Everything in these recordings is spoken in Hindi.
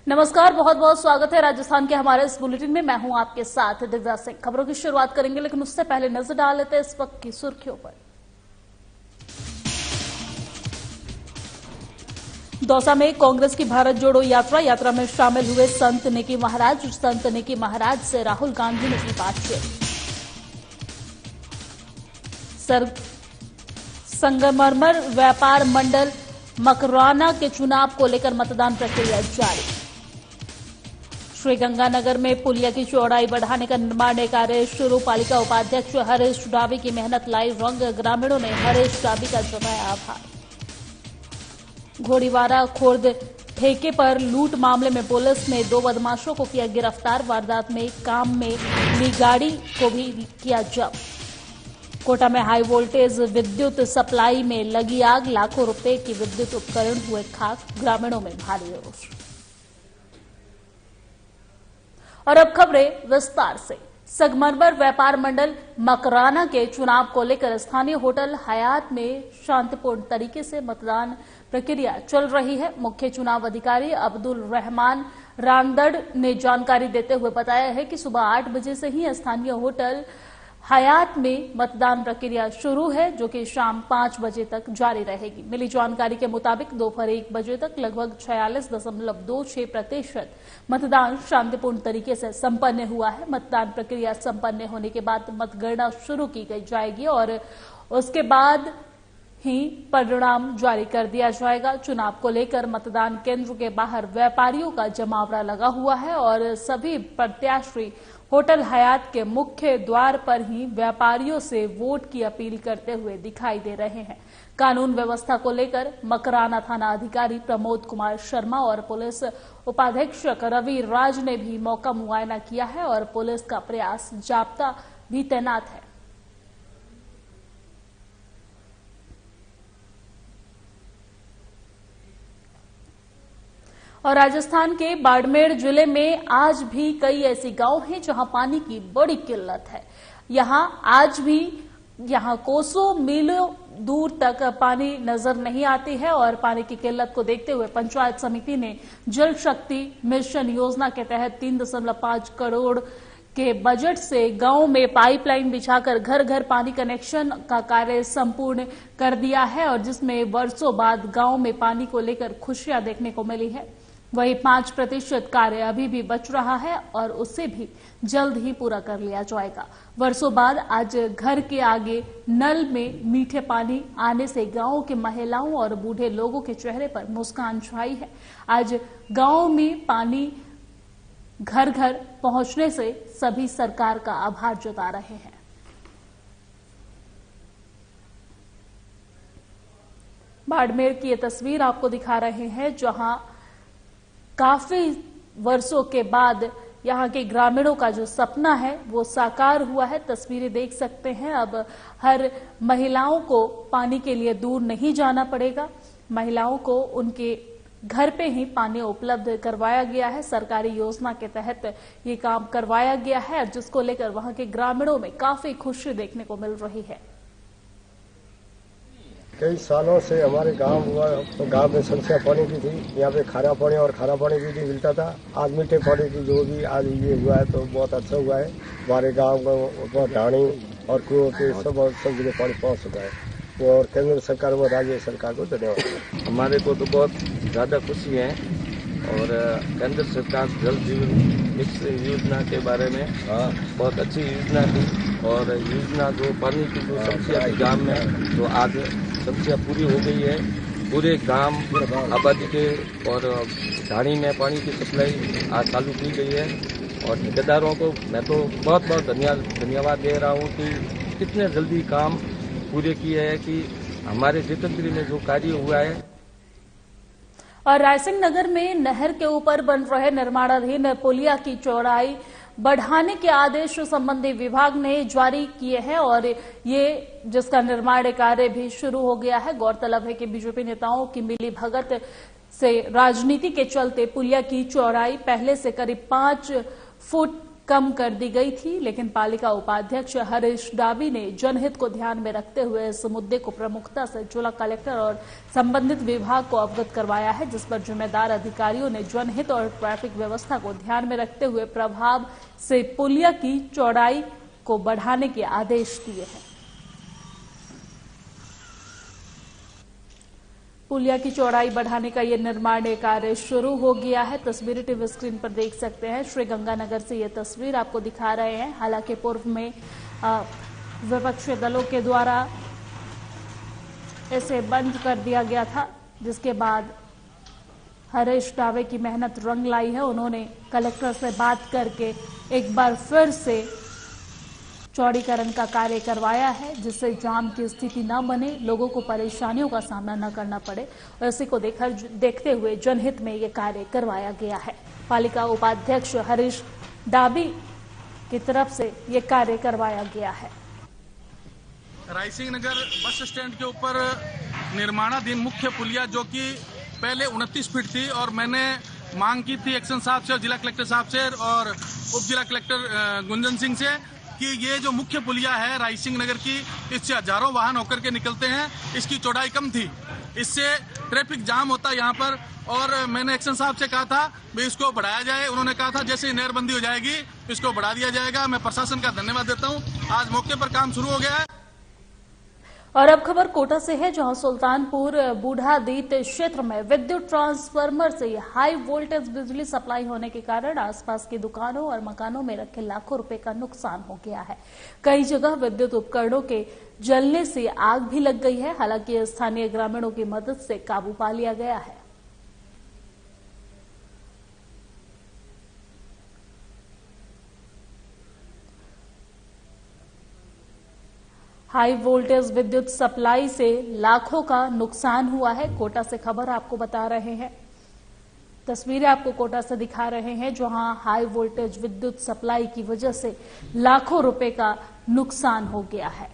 नमस्कार, बहुत बहुत स्वागत है राजस्थान के हमारे इस बुलेटिन में। मैं हूं आपके साथ दिव्या सिंह। खबरों की शुरुआत करेंगे, लेकिन उससे पहले नजर डाल लेते हैं इस वक्त की सुर्खियों पर। दौसा में कांग्रेस की भारत जोड़ो यात्रा में शामिल हुए संत नेकी महाराज। संत नेकी महाराज से राहुल गांधी ने की बातचीत। संगमरमर व्यापार मंडल मकराना के चुनाव को लेकर मतदान प्रक्रिया जारी। श्रीगंगानगर में पुलिया की चौड़ाई बढ़ाने का निर्माण कार्य शुरू। पालिका उपाध्यक्ष हरीश डाबी की मेहनत लाई रंग। ग्रामीणों ने हरीश डाबी का जताया आभार। घोड़ीवारा खुर्द ठेके पर लूट मामले में पुलिस ने 2 बदमाशों को किया गिरफ्तार। वारदात में काम में ली गाड़ी को भी किया जब्त। कोटा में हाई वोल्टेज विद्युत सप्लाई में लगी आग। लाखों रुपए की विद्युत उपकरण हुए खाक। ग्रामीणों में भारी रोष। और अब खबरें विस्तार से। संगमरमर व्यापार मंडल मकराना के चुनाव को लेकर स्थानीय होटल हयात में शांतिपूर्ण तरीके से मतदान प्रक्रिया चल रही है। मुख्य चुनाव अधिकारी अब्दुल रहमान रांगदड़ ने जानकारी देते हुए बताया है कि सुबह 8 बजे से ही स्थानीय होटल हयात में मतदान प्रक्रिया शुरू है, जो कि शाम 5 बजे तक जारी रहेगी। मिली जानकारी के मुताबिक दोपहर 1 बजे तक लगभग 46.26% मतदान शांतिपूर्ण तरीके से संपन्न हुआ है। मतदान प्रक्रिया संपन्न होने के बाद मतगणना शुरू की जाएगी और उसके बाद ही परिणाम जारी कर दिया जाएगा। चुनाव को लेकर मतदान केंद्र के बाहर व्यापारियों का जमावड़ा लगा हुआ है और सभी प्रत्याशी होटल हयात के मुख्य द्वार पर ही व्यापारियों से वोट की अपील करते हुए दिखाई दे रहे हैं। कानून व्यवस्था को लेकर मकराना थाना अधिकारी प्रमोद कुमार शर्मा और पुलिस उपाधीक्षक रवि राज ने भी मौका मुआयना किया है और पुलिस का प्रयास जाब्ता भी तैनात है। और राजस्थान के बाड़मेर जिले में आज भी कई ऐसे गांव हैं जहां पानी की बड़ी किल्लत है। आज भी कोसों मीलों दूर तक पानी नजर नहीं आती है और पानी की किल्लत को देखते हुए पंचायत समिति ने जल शक्ति मिशन योजना के तहत 3.5 करोड़ के बजट से गांव में पाइपलाइन बिछाकर घर घर पानी कनेक्शन का कार्य संपूर्ण कर दिया है और जिसमें वर्षों बाद गांव में पानी को लेकर खुशियां देखने को मिली है। वहीं 5% कार्य अभी भी बच रहा है और उसे भी जल्द ही पूरा कर लिया जाएगा। वर्षों बाद आज घर के आगे नल में मीठे पानी आने से गांव के महिलाओं और बूढ़े लोगों के चेहरे पर मुस्कान छाई है। आज गांव में पानी घर घर पहुंचने से सभी सरकार का आभार जता रहे हैं। बाड़मेर की ये तस्वीर आपको दिखा रहे हैं, जहां काफी वर्षों के बाद यहां के ग्रामीणों का जो सपना है वो साकार हुआ है। तस्वीरें देख सकते हैं। अब हर महिलाओं को पानी के लिए दूर नहीं जाना पड़ेगा। महिलाओं को उनके घर पे ही पानी उपलब्ध करवाया गया है। सरकारी योजना के तहत ये काम करवाया गया है, जिसको लेकर वहां के ग्रामीणों में काफी खुशी देखने को मिल रही है। कई सालों से हमारे गांव हुआ तो गांव में समस्या पानी की थी। यहाँ पे खारा पानी और खारा पानी भी नहीं मिलता था। आज मीठे पानी की जो भी आज ये हुआ है तो बहुत अच्छा हुआ है। हमारे गांव को ढाणी और कुओं के सब जगह पानी पहुँच चुका है और केंद्र सरकार व राज्य सरकार को धन्यवाद। हमारे को तो बहुत ज़्यादा खुशी है और केंद्र सरकार जल जीवन मिशन योजना के बारे में बहुत अच्छी योजना थी और योजना जो पानी की जो समस्या थी गाँव में तो आज समस्या पूरी हो गई है। पूरे गांव आबादी के और ढाणी में पानी की सप्लाई आज चालू की गई है और ठेकेदारों को मैं तो बहुत बहुत धन्यवाद दे रहा हूं कि कितने जल्दी काम पूरे किए हैं कि हमारे जेतनपुरी में जो कार्य हुआ है। और रायसिंह नगर में नहर के ऊपर बन रहे निर्माणाधीन पुलिया की चौड़ाई बढ़ाने के आदेश संबंधी विभाग ने जारी किए हैं और ये जिसका निर्माण कार्य भी शुरू हो गया है। गौरतलब है कि बीजेपी नेताओं की मिलीभगत से राजनीति के चलते पुलिया की चौड़ाई पहले से करीब 5 फुट कम कर दी गई थी, लेकिन पालिका उपाध्यक्ष हरीश डाबी ने जनहित को ध्यान में रखते हुए इस मुद्दे को प्रमुखता से जिला कलेक्टर और संबंधित विभाग को अवगत करवाया है, जिस पर जिम्मेदार अधिकारियों ने जनहित और ट्रैफिक व्यवस्था को ध्यान में रखते हुए प्रभाव से पुलिया की चौड़ाई को बढ़ाने के आदेश दिए हैं। पुलिया की चौड़ाई बढ़ाने का ये निर्माण कार्य शुरू हो गया है। तस्वीरें टीवी स्क्रीन पर देख सकते हैं। श्री गंगानगर से ये तस्वीर आपको दिखा रहे हैं। हालांकि पूर्व में विपक्षी दलों के द्वारा इसे बंद कर दिया गया था, जिसके बाद हरीश डाबे की मेहनत रंग लाई है। उन्होंने कलेक्टर से बात करके एक बार फिर से चौड़ीकरण का कार्य करवाया है, जिससे जाम की स्थिति न बने, लोगों को परेशानियों का सामना न करना पड़े, और इसी को देखते हुए जनहित में ये कार्य करवाया गया है। पालिका उपाध्यक्ष हरीश डाबी की तरफ से ये कार्य करवाया गया है। रायसिंह नगर बस स्टैंड के ऊपर निर्माणाधीन मुख्य पुलिया, जो कि पहले 29 फीट थी, और मैंने मांग की थी एक्शन साहब से और जिला कलेक्टर साहब से और उप जिला कलेक्टर गुंजन सिंह से कि ये जो मुख्य पुलिया है रायसिंह नगर की, इससे हजारों वाहन होकर के निकलते हैं, इसकी चौड़ाई कम थी, इससे ट्रैफिक जाम होता है यहाँ पर। और मैंने एक्शन साहब से कहा था भी इसको बढ़ाया जाए। उन्होंने कहा था जैसे ही नहरबंदी हो जाएगी इसको बढ़ा दिया जाएगा। मैं प्रशासन का धन्यवाद देता हूँ, आज मौके पर काम शुरू हो गया है। और अब खबर कोटा से है, जहां सुल्तानपुर बूढ़ादीत क्षेत्र में विद्युत ट्रांसफार्मर से हाई वोल्टेज बिजली सप्लाई होने के कारण आसपास की दुकानों और मकानों में रखे लाखों रुपए का नुकसान हो गया है। कई जगह विद्युत उपकरणों के जलने से आग भी लग गई है। हालांकि स्थानीय ग्रामीणों की मदद से काबू पा लिया गया है। हाई वोल्टेज विद्युत सप्लाई से लाखों का नुकसान हुआ है। कोटा से खबर आपको बता रहे हैं, तस्वीरें आपको कोटा से दिखा रहे हैं, जहां हाई वोल्टेज विद्युत सप्लाई की वजह से लाखों रुपए का नुकसान हो गया है।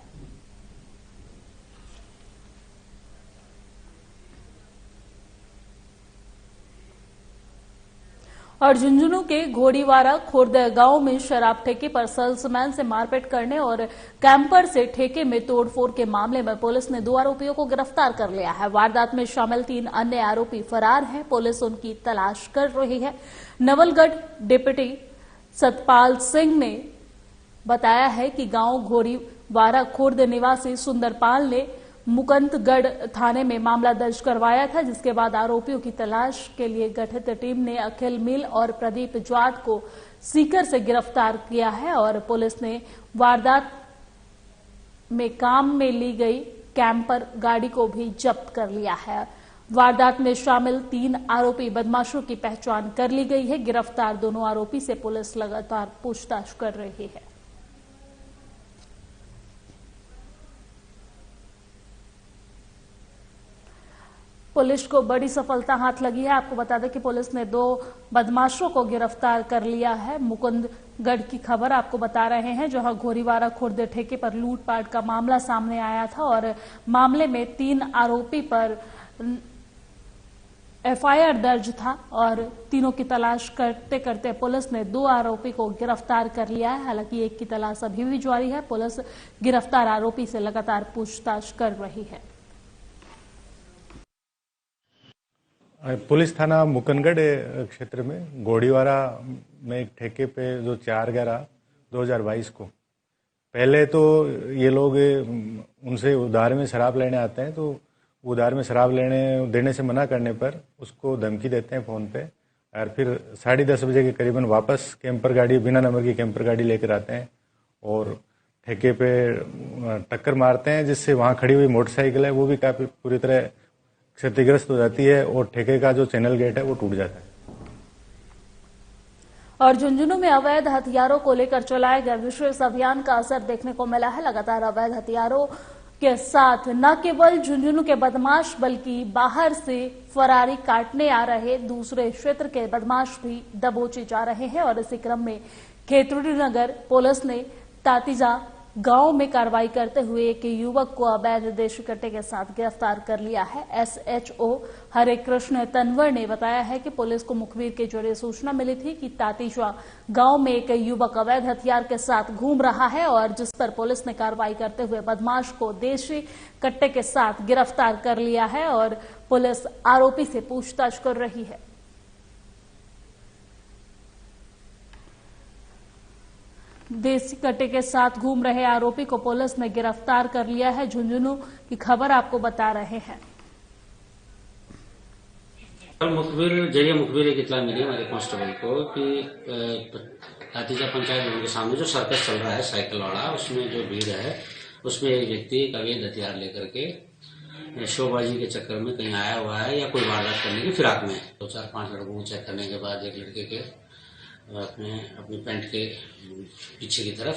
और झुंझुनू के घोड़ीवारा खुर्द गांव में शराब ठेके पर सेल्समैन से मारपीट करने और कैंपर से ठेके में तोड़फोड़ के मामले में पुलिस ने 2 आरोपियों को गिरफ्तार कर लिया है। वारदात में शामिल 3 अन्य आरोपी फरार हैं। पुलिस उनकी तलाश कर रही है। नवलगढ़ डिप्टी सतपाल सिंह ने बताया है कि गांव घोड़ीवारा खुर्द निवासी सुंदरपाल ने मुकंदगढ़ थाने में मामला दर्ज करवाया था, जिसके बाद आरोपियों की तलाश के लिए गठित टीम ने अखिल मिल और प्रदीप जाट को सीकर से गिरफ्तार किया है। और पुलिस ने वारदात में काम में ली गई कैंपर गाड़ी को भी जब्त कर लिया है। वारदात में शामिल 3 आरोपी बदमाशों की पहचान कर ली गई है। गिरफ्तार दोनों आरोपी से पुलिस लगातार पूछताछ कर रही है। पुलिस को बड़ी सफलता हाथ लगी है। आपको बता दें कि पुलिस ने 2 बदमाशों को गिरफ्तार कर लिया है। मुकुंदगढ़ की खबर आपको बता रहे हैं, जहां घोड़ीवारा खुर्द ठेके पर लूटपाट का मामला सामने आया था और मामले में 3 आरोपी पर एफआईआर दर्ज था और तीनों की तलाश करते करते पुलिस ने 2 आरोपी को गिरफ्तार कर लिया है। हालांकि एक की तलाश अभी भी जारी है। पुलिस गिरफ्तार आरोपी से लगातार पूछताछ कर रही है। पुलिस थाना मुकंदगढ़ क्षेत्र में घोड़ीवारा में एक ठेके पे जो 4/11/2022 को पहले तो ये लोग उनसे उधार में शराब लेने आते हैं, तो उधार में शराब देने से मना करने पर उसको धमकी देते हैं फ़ोन पे, और फिर 10:30 बजे के करीबन वापस कैंपर गाड़ी, बिना नंबर की कैंपर गाड़ी लेकर आते हैं और ठेके पे टक्कर मारते हैं, जिससे वहाँ खड़ी हुई मोटरसाइकिल है वो भी काफ़ी पूरी तरह क्षतिग्रस्त हो जाती है और ठेके का जो चैनल गेट है वो टूट जाता है। और झुंझुनू में अवैध हथियारों को लेकर चलाए गए विशेष अभियान का असर देखने को मिला है। लगातार अवैध हथियारों के साथ न केवल झुंझुनू के बदमाश बल्कि बाहर से फरारी काटने आ रहे दूसरे क्षेत्र के बदमाश भी दबोचे जा रहे हैं। और इसी क्रम में खेतड़ी नगर पुलिस ने तातीजा गांव में कार्रवाई करते हुए एक युवक को अवैध देशी कट्टे के साथ गिरफ्तार कर लिया है। एसएचओ हरे कृष्ण तनवर ने बताया है कि पुलिस को मुखबिर के जरिए सूचना मिली थी कि तातीजा गांव में एक युवक अवैध हथियार के साथ घूम रहा है और जिस पर पुलिस ने कार्रवाई करते हुए बदमाश को देशी कट्टे के साथ गिरफ्तार कर लिया है और पुलिस आरोपी से पूछताछ कर रही है। देसी कट्टे के साथ घूम रहे आरोपी को पुलिस ने गिरफ्तार कर लिया है। झुंझुनू की खबर आपको बता रहे हैं। कल जरिए मुखबिर एक इतला मिली हमारे कांस्टेबल को कि तातीजा पंचायत भवन के सामने जो सर्कस चल रहा है साइकिल वाला, उसमें जो भीड़ है उसमें एक व्यक्ति एक अवैध हथियार लेकर के शोबाजी के चक्कर में कहीं आया हुआ है या कोई वारदात करने की फिराक में। 4-5 लड़कों को चेक करने के बाद एक लड़के के अपनी पैंट के पीछे की तरफ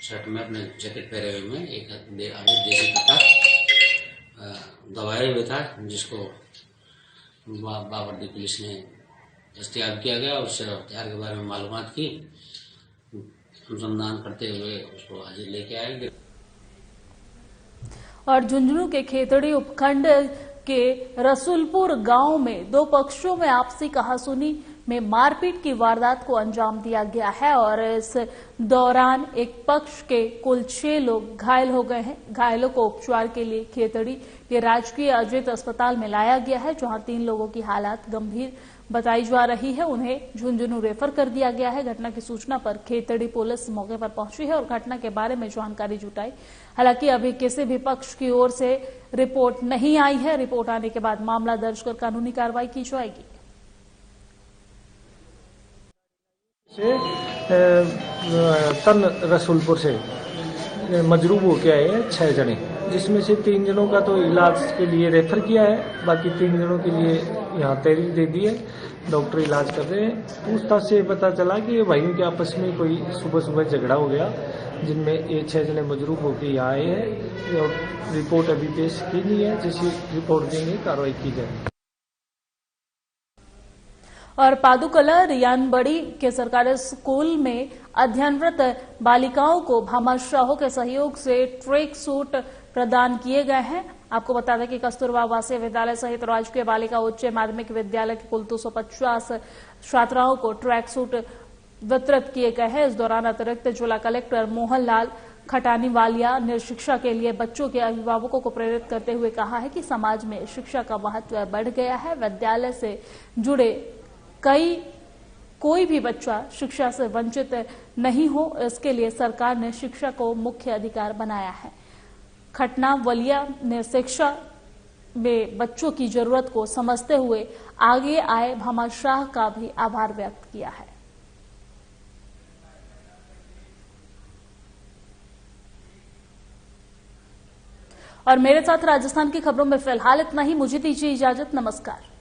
शर्ट में अपने जैकेट पहने हुए में एक देसी कट्टा दबाए हुए था, जिसको बाबरदी पुलिस ने दस्तयाब किया गया और उससे हथियार के बारे में मालूमात की, अनुसंधान करते हुए उसको हाजिर लेके आए। और झुंझुनू के खेतड़ी उपखंड के रसुलपुर गांव में 2 पक्षों में आपसी कहासुनी में मारपीट की वारदात को अंजाम दिया गया है और इस दौरान एक पक्ष के कुल 6 लोग घायल हो गए हैं। घायलों को उपचार के लिए खेतड़ी के राजकीय अजैत अस्पताल में लाया गया है, जहां 3 लोगों की हालत गंभीर बताई जा रही है। उन्हें झुंझुनू रेफर कर दिया गया है। घटना की सूचना पर खेतड़ी पुलिस मौके पर पहुंची है और घटना के बारे में जानकारी जुटाई। हालांकि अभी किसी भी पक्ष की ओर से रिपोर्ट नहीं आई है। रिपोर्ट आने के बाद मामला दर्ज कर कानूनी कार्रवाई की जाएगी। तन रसूलपुर से मजरूब होके आए हैं 6 जने, जिसमें से 3 जनों का तो इलाज के लिए रेफर किया है, बाकी 3 जनों के लिए यहाँ तहरीर दे दी है, डॉक्टर इलाज कर रहे हैं। पूछताछ से पता चला कि ये भाइयों के आपस में कोई सुबह झगड़ा हो गया, जिनमें ये 6 जने मजरूब होके यहाँ आए हैं और रिपोर्ट अभी पेश की नहीं है। जैसी रिपोर्ट देंगे कार्रवाई की जाएगी। और पादुकला रियानबड़ी के सरकारी स्कूल में अध्ययनरत बालिकाओं को भामाशाहों के सहयोग से ट्रैक सूट प्रदान किए गए हैं। आपको बता दें कि कस्तूरबा आवासीय विद्यालय सहित राजकीय बालिका उच्च माध्यमिक विद्यालय के कुल 250 छात्राओं को ट्रैक सूट वितरित किए गए हैं। इस दौरान अतिरिक्त जिला कलेक्टर मोहनलाल खटानीवालिया ने शिक्षा के लिए बच्चों के अभिभावकों को प्रेरित करते हुए कहा है कि समाज में शिक्षा का महत्व बढ़ गया है। विद्यालय से जुड़े कोई भी बच्चा शिक्षा से वंचित नहीं हो, इसके लिए सरकार ने शिक्षा को मुख्य अधिकार बनाया है। खटनावलिया ने शिक्षा में बच्चों की जरूरत को समझते हुए आगे आए भामाशाह का भी आभार व्यक्त किया है। और मेरे साथ राजस्थान की खबरों में फिलहाल इतना ही। मुझे दीजिए इजाजत। नमस्कार।